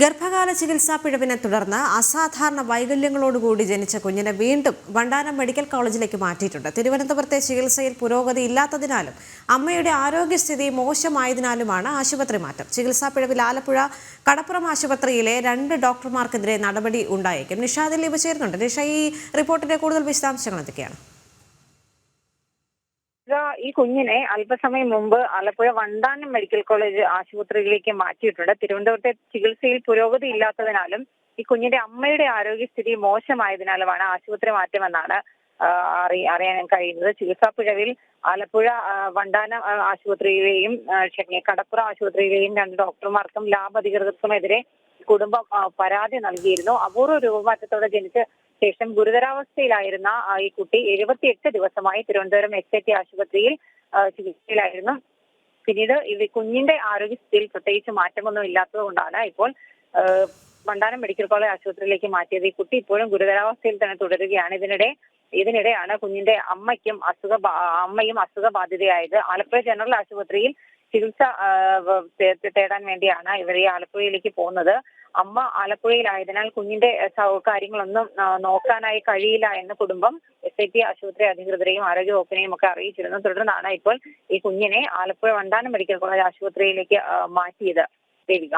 ഗർഭകാല ചികിത്സാ പിഴവിനെ തുടർന്ന് അസാധാരണ വൈകല്യങ്ങളോടുകൂടി ജനിച്ച കുഞ്ഞിനെ വീണ്ടും വണ്ടാനം മെഡിക്കൽ കോളേജിലേക്ക് മാറ്റിയിട്ടുണ്ട്. തിരുവനന്തപുരത്തെ ചികിത്സയിൽ പുരോഗതി ഇല്ലാത്തതിനാലും അമ്മയുടെ ആരോഗ്യസ്ഥിതി മോശമായതിനാലുമാണ് ആശുപത്രി മാറ്റം. ചികിത്സാ പിഴവിൽ ആലപ്പുഴ കടപ്പുറം ആശുപത്രിയിലെ 2 ഡോക്ടർമാർക്കെതിരെ നടപടി ഉണ്ടായേക്കും. നിഷ ദിലീപ് ചേരുന്നുണ്ട്. നിഷ, ഈ റിപ്പോർട്ടിന്റെ കൂടുതൽ വിശദാംശങ്ങൾ എന്തൊക്കെയാണ്? ഈ കുഞ്ഞിനെ അല്പസമയം മുമ്പ് ആലപ്പുഴ വണ്ടാനം മെഡിക്കൽ കോളേജ് ആശുപത്രിയിലേക്ക് മാറ്റിയിട്ടുണ്ട്. തിരുവനന്തപുരത്തെ ചികിത്സയിൽ പുരോഗതി ഇല്ലാത്തതിനാലും ഈ കുഞ്ഞിന്റെ അമ്മയുടെ ആരോഗ്യസ്ഥിതി മോശമായതിനാലുമാണ് ആശുപത്രി മാറ്റമെന്നാണ് അറിയാൻ കഴിയുന്നത്. ചികിത്സാ പിഴവിൽ ആലപ്പുഴ വണ്ടാനം ആശുപത്രിയിലെയും കടപ്പുറം ആശുപത്രിയിലെയും 2 ഡോക്ടർമാർക്കും ലാബ് അധികൃതർക്കുമെതിരെ കുടുംബം പരാതി നൽകിയിരുന്നു. അപൂർവ രൂപമാറ്റത്തോടെ ജനിച്ച് ശേഷം ഗുരുതരാവസ്ഥയിലായിരുന്ന ഈ കുട്ടി 78 ദിവസമായി തിരുവനന്തപുരം SAT ആശുപത്രിയിൽ ചികിത്സയിലായിരുന്നു. പിന്നീട് കുഞ്ഞിന്റെ ആരോഗ്യസ്ഥിതിയിൽ പ്രത്യേകിച്ച് മാറ്റമൊന്നും ഇല്ലാത്തത് കൊണ്ടാണ് ഇപ്പോൾ വണ്ടാനം മെഡിക്കൽ കോളേജ് ആശുപത്രിയിലേക്ക് മാറ്റിയത്. ഈ കുട്ടി ഇപ്പോഴും ഗുരുതരാവസ്ഥയിൽ തന്നെ തുടരുകയാണ്. ഇതിനിടെയാണ് കുഞ്ഞിന്റെ അമ്മയും അസുഖബാധിതയായത്. ആലപ്പുഴ ജനറൽ ആശുപത്രിയിൽ ചികിത്സ തേടാൻ വേണ്ടിയാണ് ഇവർ ഈ ആലപ്പുഴയിലേക്ക് പോകുന്നത്. അമ്മ ആലപ്പുഴയിലായതിനാൽ കുഞ്ഞിന്റെ കാര്യങ്ങളൊന്നും നോക്കാനായി കഴിയില്ല എന്ന് കുടുംബം SAT ആശുപത്രി അധികൃതരെയും ആരോഗ്യവകുപ്പിനെയും ഒക്കെ അറിയിച്ചിരുന്നു. തുടർന്നാണ് ഇപ്പോൾ ഈ കുഞ്ഞിനെ ആലപ്പുഴ വണ്ടാനം മെഡിക്കൽ കോളേജ് ആശുപത്രിയിലേക്ക് മാറ്റിയത്. ദേവിക.